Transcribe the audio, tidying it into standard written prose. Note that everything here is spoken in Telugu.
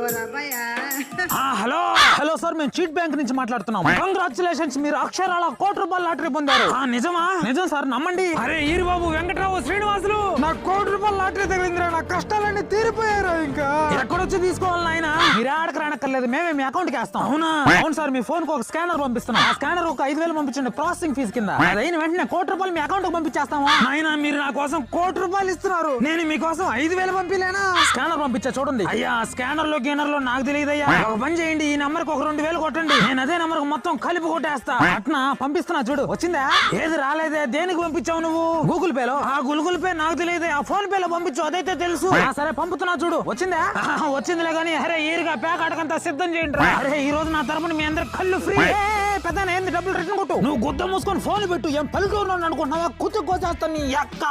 హలో హలో సార్, మేము చీట్ బ్యాంక్ నుంచి మాట్లాడుతున్నాం. కంగ్రాచులేషన్స్, మీరు అక్షరాల ₹1,00,00,000 లాటరీ పొందారు. నిజమా? నిజం సార్, నమ్మండి. అరే ఈరిబాబు, వెంకట్రావు, శ్రీనివాసులు, నాకు ₹1,00,00,000 లాటరీ తగిలిందిరా. నా కష్టాలన్నీ తీరిపోయారు. ఇంకా ఎక్కడొచ్చి తీసుకోవాలి నాయన? మీరు ఆడకు రానక్కర్లేదు, మేమే మీ అకౌంట్ కి వేస్తాం. అవునా? అవును సార్, మీ ఫోన్ కు ఒక స్కానర్ పంపిస్తున్నాం. ఆ స్కానర్ ఒక 5,000 పంపించండి ప్రాసెసింగ్ ఫీజు కింద. అదైన వెంటనే ₹1,00,00,000 మీ అకౌంట్ కు పంపించేస్తాము. నాయన, మీరు నా కోసం ₹1,00,00,000 ఇస్తున్నారు, నేను మీకోసం 5,000 పంపిలేనా? స్కానర్ పంపించా చూడండి. అయ్యా, స్కానర్ లో గేనర్ లో నాకు తెలియదయ్యా. ఒక పని చేయండి, ఈ నెంబర్ కు ఒక 2,000 కొట్టండి, నేను అదే నెంబర్ కు మొత్తం కలిపి కొట్టేస్తా. అట్నా పంపిస్తున్నా చూడు. వచ్చిందా? ఏది రాలేదే? దేనికి పంపించావు నువ్వు? గూగుల్ పే లో? ఆ గూగుల్ పే నాకు తెలియదే, ఆ ఫోన్ పే లో పంపించు, అదైతే తెలుసు. సరే పంపుతున్నా చూడు. వచ్చిందా? వచ్చిందిలే గానీ, అరే ఈరుగా ప్యాక్ అడగంతా సిద్ధం చేయండి. అరే ఈ రోజు నా తరపున మీ అందరు కళ్ళు ఫ్రీ. పెద్ద ఏంది, డబ్బులు రిటర్న్ కొట్టు. నువ్వు గుద్ద మూసుకొని ఫోన్ పెట్టు. ఏం పల్లెటూరు అనుకుంటున్నావా? కుచ్చు కోసేస్తాను నీ అక్క.